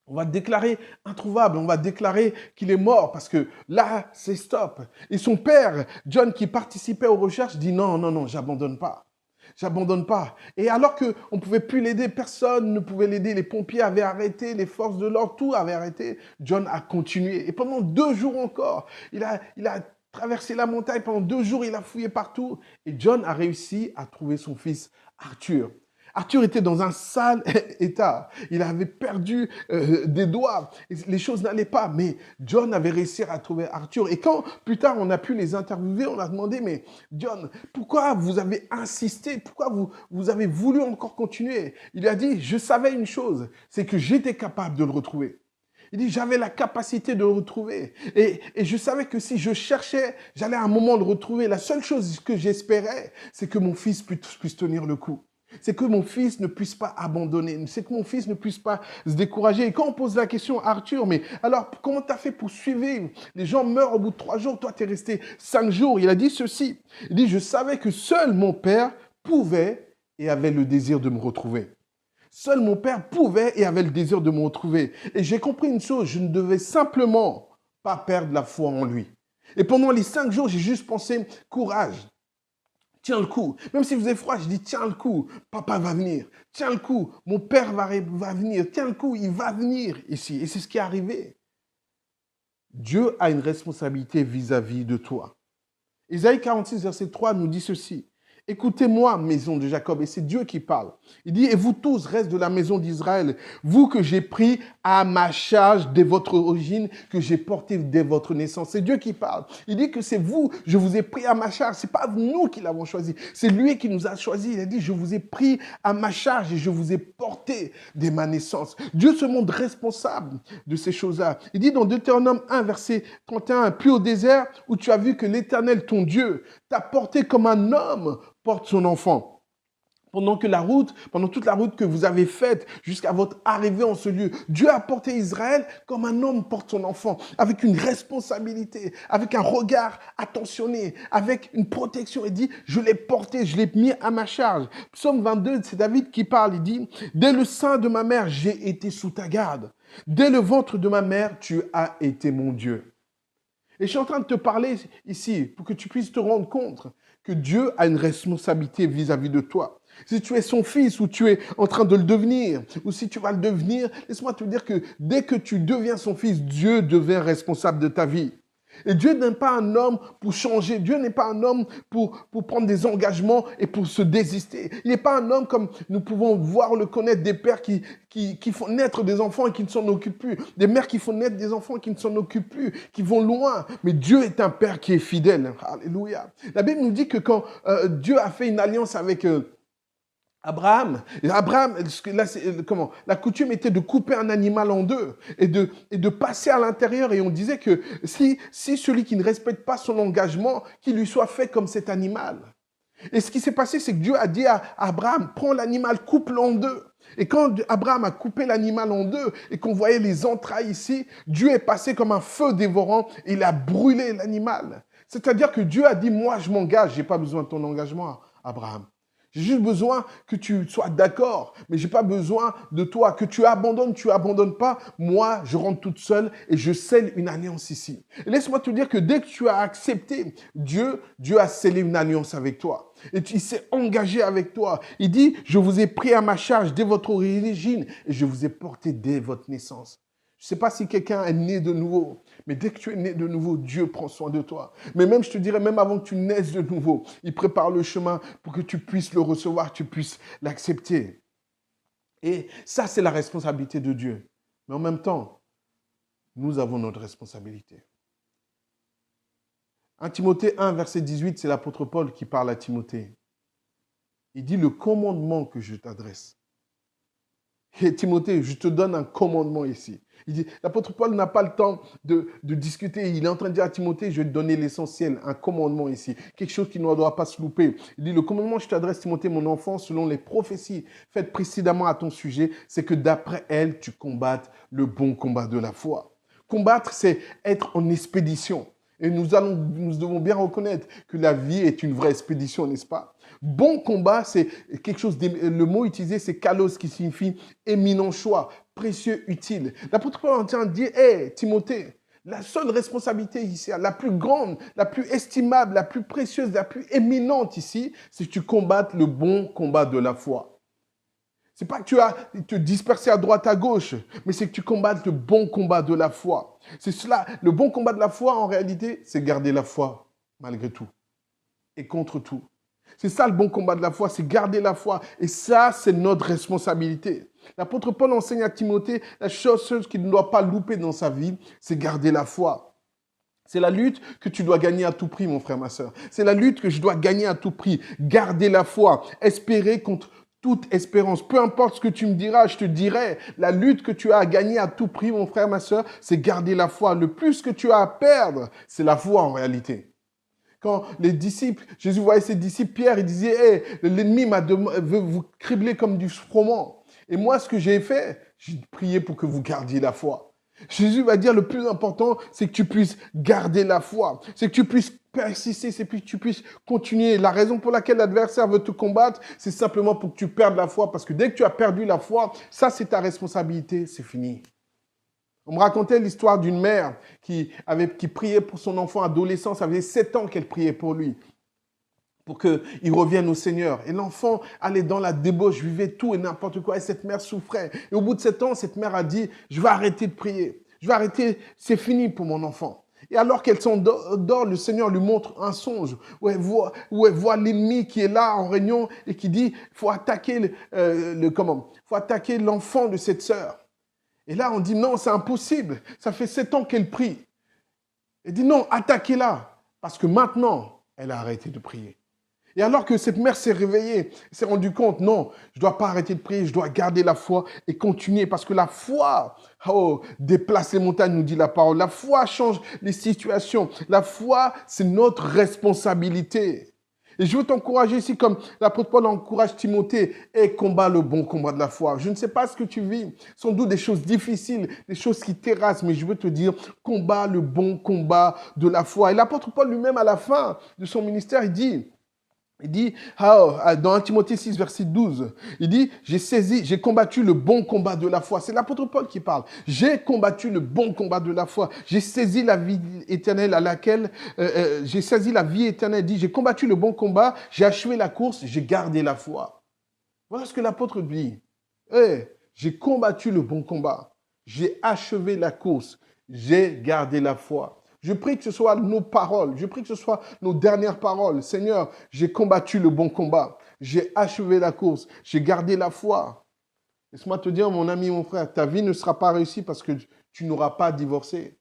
C: On va le déclarer introuvable. On va déclarer qu'il est mort parce que là, c'est stop. Et son père, John, qui participait aux recherches, dit non, j'abandonne pas. J'abandonne pas. Et alors qu'on ne pouvait plus l'aider, personne ne pouvait l'aider. Les pompiers avaient arrêté, les forces de l'ordre, tout avait arrêté. John a continué. Et pendant 2 jours encore, il a traversé la montagne. Pendant 2 jours, il a fouillé partout. Et John a réussi à trouver son fils Arthur. Arthur était dans un sale état. Il avait perdu des doigts. Les choses n'allaient pas. Mais John avait réussi à trouver Arthur. Et quand, plus tard, on a pu les interviewer, on a demandé, mais John, pourquoi vous avez insisté? Pourquoi vous avez voulu encore continuer? Il a dit, je savais une chose, c'est que j'étais capable de le retrouver. Il dit, j'avais la capacité de le retrouver. Et je savais que si je cherchais, j'allais à un moment le retrouver. La seule chose que j'espérais, c'est que mon fils puisse tenir le coup. C'est que mon fils ne puisse pas abandonner. C'est que mon fils ne puisse pas se décourager. Et quand on pose la question à Arthur, mais alors, comment tu as fait pour suivre? Les gens meurent au bout de 3 jours. Toi, tu es resté 5 jours. Il a dit ceci. Il dit, je savais que seul mon père pouvait et avait le désir de me retrouver. Seul mon père pouvait et avait le désir de me retrouver. Et j'ai compris une chose. Je ne devais simplement pas perdre la foi en lui. Et pendant les 5 jours, j'ai juste pensé, courage. Tiens le coup. Même si vous avez froid, je dis tiens le coup. Papa va venir. Tiens le coup. Mon père va venir. Tiens le coup. Il va venir ici. Et c'est ce qui est arrivé. Dieu a une responsabilité vis-à-vis de toi. Ésaïe 46, verset 3 nous dit ceci. Écoutez-moi, maison de Jacob, et c'est Dieu qui parle. Il dit, et vous tous, restes de la maison d'Israël, vous que j'ai pris à ma charge dès votre origine, que j'ai porté dès votre naissance. C'est Dieu qui parle. Il dit que c'est vous, je vous ai pris à ma charge. C'est pas nous qui l'avons choisi, c'est lui qui nous a choisi. Il a dit, je vous ai pris à ma charge et je vous ai porté dès ma naissance. Dieu se montre responsable de ces choses-là. Il dit dans Deutéronome 1, verset 31, puis au désert où tu as vu que l'Éternel, ton Dieu, t'a porté comme un homme porte son enfant. Pendant toute la route que vous avez faite jusqu'à votre arrivée en ce lieu, Dieu a porté Israël comme un homme porte son enfant, avec une responsabilité, avec un regard attentionné, avec une protection. Il dit, je l'ai porté, je l'ai mis à ma charge. Psaume 22, c'est David qui parle, il dit, dès le sein de ma mère, j'ai été sous ta garde. Dès le ventre de ma mère, tu as été mon Dieu. Et je suis en train de te parler ici pour que tu puisses te rendre compte que Dieu a une responsabilité vis-à-vis de toi. Si tu es son fils ou tu es en train de le devenir, ou si tu vas le devenir, laisse-moi te dire que dès que tu deviens son fils, Dieu devient responsable de ta vie. Et Dieu n'est pas un homme pour changer. Dieu n'est pas un homme pour prendre des engagements et pour se désister. Il n'est pas un homme comme nous pouvons voir le connaître, des pères qui font naître des enfants et qui ne s'en occupent plus. Des mères qui font naître des enfants et qui ne s'en occupent plus, qui vont loin. Mais Dieu est un père qui est fidèle. Alléluia. La Bible nous dit que quand Dieu a fait une alliance avec Abraham, la coutume était de couper un animal en deux et de passer à l'intérieur. Et on disait que si celui qui ne respecte pas son engagement, qu'il lui soit fait comme cet animal. Et ce qui s'est passé, c'est que Dieu a dit à Abraham, prends l'animal, coupe-le en deux. Et quand Abraham a coupé l'animal en deux et qu'on voyait les entrailles ici, Dieu est passé comme un feu dévorant et il a brûlé l'animal. C'est-à-dire que Dieu a dit, moi je m'engage, je n'ai pas besoin de ton engagement, Abraham. J'ai juste besoin que tu sois d'accord, mais je n'ai pas besoin de toi. Que tu abandonnes pas. Moi, je rentre toute seule et je scelle une alliance ici. Et laisse-moi te dire que dès que tu as accepté Dieu a scellé une alliance avec toi. Et il s'est engagé avec toi. Il dit, je vous ai pris à ma charge dès votre origine et je vous ai porté dès votre naissance. Je ne sais pas si quelqu'un est né de nouveau, mais dès que tu es né de nouveau, Dieu prend soin de toi. Mais même, je te dirais, même avant que tu naisses de nouveau, il prépare le chemin pour que tu puisses le recevoir, tu puisses l'accepter. Et ça, c'est la responsabilité de Dieu. Mais en même temps, nous avons notre responsabilité. 1 Timothée 1, verset 18, c'est l'apôtre Paul qui parle à Timothée. Il dit, le commandement que je t'adresse. Et Timothée, je te donne un commandement ici. Il dit, l'apôtre Paul n'a pas le temps de discuter. Il est en train de dire à Timothée, je vais te donner l'essentiel, un commandement ici. Quelque chose qui ne doit pas se louper. Il dit, le commandement que je t'adresse, Timothée, mon enfant, selon les prophéties faites précédemment à ton sujet, c'est que d'après elles, tu combattes le bon combat de la foi. Combattre, c'est être en expédition. Et nous devons bien reconnaître que la vie est une vraie expédition, n'est-ce pas? Bon combat, c'est quelque chose, le mot utilisé, c'est kalos, qui signifie éminent choix, précieux, utile. L'apôtre Paul est en train de dire, hé, Timothée, la seule responsabilité ici, la plus grande, la plus estimable, la plus précieuse, la plus éminente ici, c'est que tu combattes le bon combat de la foi. C'est pas que tu as te disperser à droite, à gauche, mais c'est que tu combattes le bon combat de la foi. C'est cela, le bon combat de la foi, en réalité, c'est garder la foi, malgré tout, et contre tout. C'est ça le bon combat de la foi, c'est garder la foi. Et ça, c'est notre responsabilité. L'apôtre Paul enseigne à Timothée, la chose qu'il ne doit pas louper dans sa vie, c'est garder la foi. C'est la lutte que tu dois gagner à tout prix, mon frère, ma soeur. C'est la lutte que je dois gagner à tout prix. Garder la foi, espérer contre toute espérance. Peu importe ce que tu me diras, je te dirai, la lutte que tu as à gagner à tout prix, mon frère, ma soeur, c'est garder la foi. Le plus que tu as à perdre, c'est la foi en réalité. Quand les disciples, Jésus voyait ses disciples, Pierre, il disait, hey, l'ennemi veut vous cribler comme du froment. Et moi, ce que j'ai fait, j'ai prié pour que vous gardiez la foi. Jésus va dire, le plus important, c'est que tu puisses garder la foi. C'est que tu puisses persister, c'est que tu puisses continuer. La raison pour laquelle l'adversaire veut te combattre, c'est simplement pour que tu perdes la foi. Parce que dès que tu as perdu la foi, ça, c'est ta responsabilité, c'est fini. On me racontait l'histoire d'une mère qui priait pour son enfant adolescent. Ça faisait 7 ans qu'elle priait pour lui, pour qu'il revienne au Seigneur. Et l'enfant allait dans la débauche, vivait tout et n'importe quoi. Et cette mère souffrait. Et au bout de 7 ans, cette mère a dit, je vais arrêter de prier. Je vais arrêter, c'est fini pour mon enfant. Et alors qu'elle s'endort, le Seigneur lui montre un songe où elle voit l'ennemi qui est là en réunion et qui dit, faut attaquer faut attaquer l'enfant de cette sœur. Et là, on dit non, c'est impossible. Ça fait 7 ans qu'elle prie. Elle dit non, attaquez-la. Parce que maintenant, elle a arrêté de prier. Et alors que cette mère s'est réveillée, s'est rendue compte, non, je ne dois pas arrêter de prier, je dois garder la foi et continuer. Parce que la foi, déplace les montagnes, nous dit la parole. La foi change les situations. La foi, c'est notre responsabilité. Et je veux t'encourager ici, comme l'apôtre Paul encourage Timothée, et combat le bon combat de la foi. Je ne sais pas ce que tu vis, sans doute des choses difficiles, des choses qui terrassent, mais je veux te dire, combat le bon combat de la foi. Et l'apôtre Paul lui-même, à la fin de son ministère, il dit, dans 1 Timothée 6, verset 12, il dit, j'ai combattu le bon combat de la foi. C'est l'apôtre Paul qui parle. J'ai combattu le bon combat de la foi. J'ai saisi la vie éternelle Il dit, j'ai combattu le bon combat, j'ai achevé la course, j'ai gardé la foi. Voilà ce que l'apôtre dit. J'ai combattu le bon combat, j'ai achevé la course, j'ai gardé la foi. Je prie que ce soit nos paroles, je prie que ce soit nos dernières paroles. Seigneur, j'ai combattu le bon combat, j'ai achevé la course, j'ai gardé la foi. Laisse-moi te dire, mon ami, mon frère, ta vie ne sera pas réussie parce que tu n'auras pas divorcé.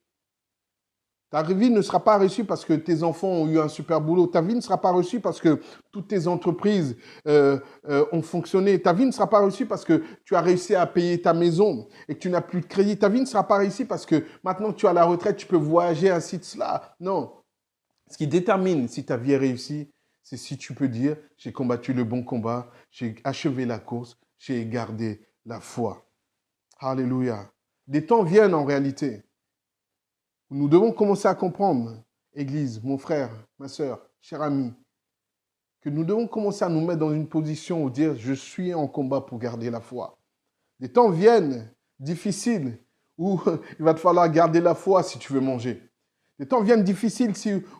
C: Ta vie ne sera pas réussie parce que tes enfants ont eu un super boulot. Ta vie ne sera pas réussie parce que toutes tes entreprises ont fonctionné. Ta vie ne sera pas réussie parce que tu as réussi à payer ta maison et que tu n'as plus de crédit. Ta vie ne sera pas réussie parce que maintenant tu as la retraite, tu peux voyager, ainsi de cela. Non. Ce qui détermine si ta vie est réussie, c'est si tu peux dire, j'ai combattu le bon combat, j'ai achevé la course, j'ai gardé la foi. Alléluia. Des temps viennent en réalité. Nous devons commencer à comprendre, Église, mon frère, ma soeur, cher ami, que nous devons commencer à nous mettre dans une position où dire, je suis en combat pour garder la foi. Des temps viennent difficiles où il va te falloir garder la foi si tu veux manger. Des temps viennent difficiles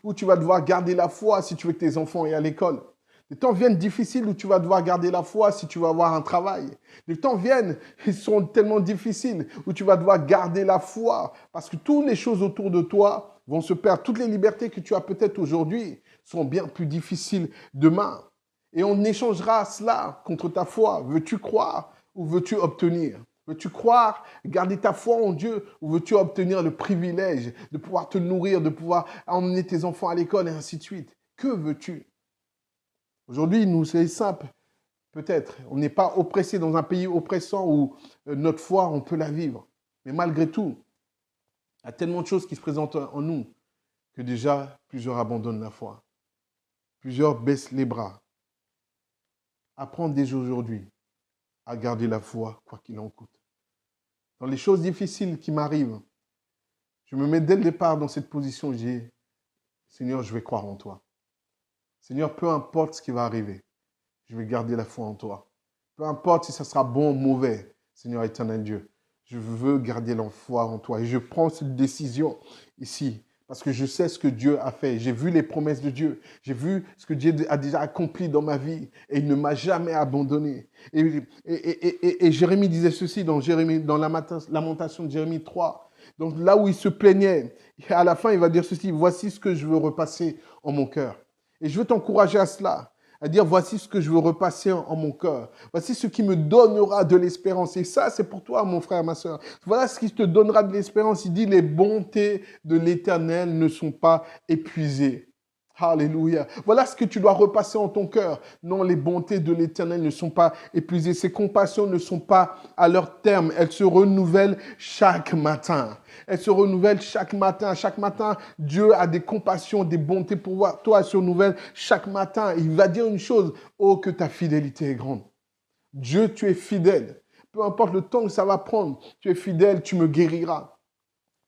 C: où tu vas devoir garder la foi si tu veux que tes enfants aillent à l'école. Des temps viennent difficiles où tu vas devoir garder la foi si tu vas avoir un travail. Des temps viennent, ils sont tellement difficiles, où tu vas devoir garder la foi parce que toutes les choses autour de toi vont se perdre. Toutes les libertés que tu as peut-être aujourd'hui sont bien plus difficiles demain. Et on échangera cela contre ta foi. Veux-tu croire ou veux-tu obtenir? Veux-tu croire, garder ta foi en Dieu ou veux-tu obtenir le privilège de pouvoir te nourrir, de pouvoir emmener tes enfants à l'école et ainsi de suite? Que veux-tu? Aujourd'hui, nous, c'est simple, peut-être. On n'est pas oppressé dans un pays oppressant où notre foi, on peut la vivre. Mais malgré tout, il y a tellement de choses qui se présentent en nous que déjà, plusieurs abandonnent la foi. Plusieurs baissent les bras. Apprends dès aujourd'hui à garder la foi, quoi qu'il en coûte. Dans les choses difficiles qui m'arrivent, je me mets dès le départ dans cette position, je dis, Seigneur, je vais croire en toi. Seigneur, peu importe ce qui va arriver, je vais garder la foi en toi. Peu importe si ça sera bon ou mauvais, Seigneur éternel Dieu, je veux garder la foi en toi. Et je prends cette décision ici parce que je sais ce que Dieu a fait. J'ai vu les promesses de Dieu. J'ai vu ce que Dieu a déjà accompli dans ma vie et il ne m'a jamais abandonné. Et Jérémie disait ceci dans la lamentation de Jérémie 3. Donc là où il se plaignait, à la fin il va dire ceci, voici ce que je veux repasser en mon cœur. Et je veux t'encourager à cela, à dire voici ce que je veux repasser en mon cœur. Voici ce qui me donnera de l'espérance. Et ça, c'est pour toi, mon frère, ma soeur. Voilà ce qui te donnera de l'espérance. Il dit les bontés de l'Éternel ne sont pas épuisées. Alléluia. Voilà ce que tu dois repasser en ton cœur. Non, les bontés de l'Éternel ne sont pas épuisées. Ses compassions ne sont pas à leur terme. Elles se renouvellent chaque matin. Elles se renouvellent chaque matin. Chaque matin, Dieu a des compassions, des bontés pour toi. Elles se renouvellent chaque matin. Il va dire une chose. Oh, que ta fidélité est grande. Dieu, tu es fidèle. Peu importe le temps que ça va prendre, tu es fidèle, tu me guériras.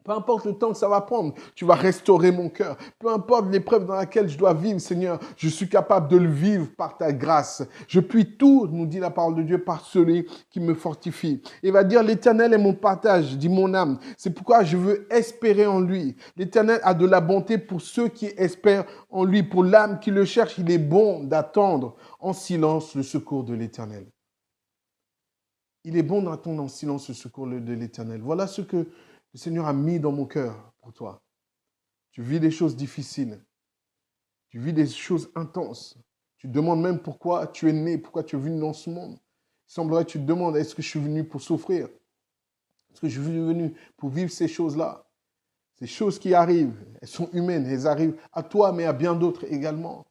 C: Peu importe le temps que ça va prendre, tu vas restaurer mon cœur. Peu importe l'épreuve dans laquelle je dois vivre, Seigneur, je suis capable de le vivre par ta grâce. Je puis tout, nous dit la parole de Dieu, par celui qui me fortifie. Il va dire, l'Éternel est mon partage, dit mon âme. C'est pourquoi je veux espérer en lui. L'Éternel a de la bonté pour ceux qui espèrent en lui. Pour l'âme qui le cherche, il est bon d'attendre en silence le secours de l'Éternel. Il est bon d'attendre en silence le secours de l'Éternel. Voilà ce que le Seigneur a mis dans mon cœur pour toi. Tu vis des choses difficiles. Tu vis des choses intenses. Tu te demandes même pourquoi tu es né, pourquoi tu es venu dans ce monde. Il semblerait que tu te demandes, est-ce que je suis venu pour souffrir? Est-ce que je suis venu pour vivre ces choses-là? Ces choses qui arrivent, elles sont humaines, elles arrivent à toi, mais à bien d'autres également.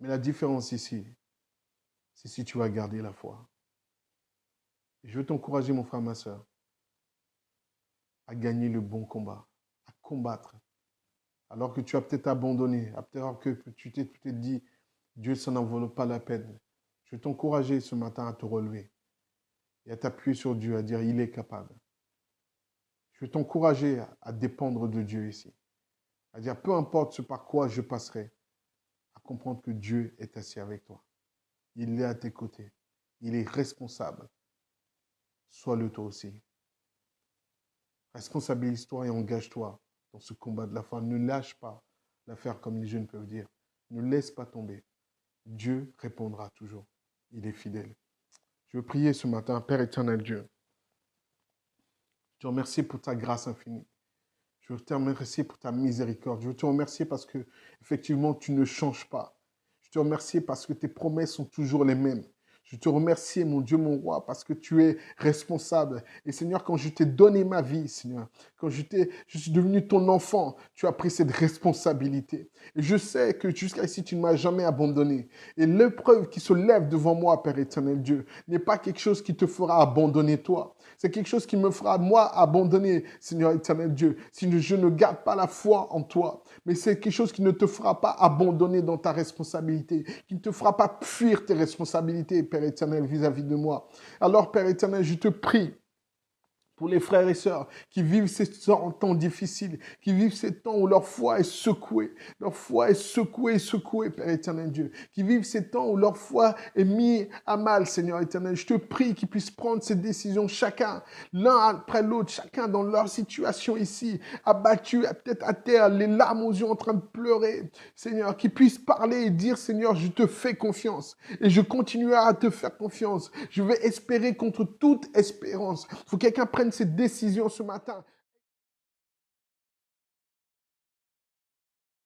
C: Mais la différence ici, c'est si tu vas garder la foi. Et je veux t'encourager, mon frère, ma soeur, à gagner le bon combat, à combattre. Alors que tu as peut-être abandonné, alors que tu t'es dit, Dieu, ça n'en vaut pas la peine. Je veux t'encourager ce matin à te relever et à t'appuyer sur Dieu, à dire, il est capable. Je veux t'encourager à dépendre de Dieu ici, à dire, peu importe ce par quoi je passerai, à comprendre que Dieu est assis avec toi. Il est à tes côtés. Il est responsable. Sois-le toi aussi. Responsabilise-toi et engage-toi dans ce combat de la foi. Ne lâche pas l'affaire comme les jeunes peuvent dire. Ne laisse pas tomber. Dieu répondra toujours. Il est fidèle. Je veux prier ce matin, Père éternel Dieu. Je te remercie pour ta grâce infinie. Je veux te remercier pour ta miséricorde. Je veux te remercier parce que, effectivement, tu ne changes pas. Je te remercie parce que tes promesses sont toujours les mêmes. Je te remercie, mon Dieu, mon roi, parce que tu es responsable. Et Seigneur, quand je t'ai donné ma vie, Seigneur, quand je suis devenu ton enfant, tu as pris cette responsabilité. Et je sais que jusqu'à ici, tu ne m'as jamais abandonné. Et l'épreuve qui se lève devant moi, Père éternel Dieu, n'est pas quelque chose qui te fera abandonner toi. C'est quelque chose qui me fera, moi, abandonner, Seigneur éternel Dieu, si je ne garde pas la foi en toi. Mais c'est quelque chose qui ne te fera pas abandonner dans ta responsabilité, qui ne te fera pas fuir tes responsabilités, Père éternel, vis-à-vis de moi. Alors, Père éternel, je te prie pour les frères et sœurs qui vivent ces temps difficiles, qui vivent ces temps où leur foi est secouée, Père éternel Dieu, qui vivent ces temps où leur foi est mise à mal, Seigneur éternel. Je te prie qu'ils puissent prendre ces décisions, chacun, l'un après l'autre, chacun dans leur situation ici, abattu, peut-être à terre, les larmes aux yeux en train de pleurer, Seigneur, qu'ils puissent parler et dire, Seigneur, je te fais confiance et je continuerai à te faire confiance. Je vais espérer contre toute espérance. Il faut que quelqu'un prenne cette décision ce matin.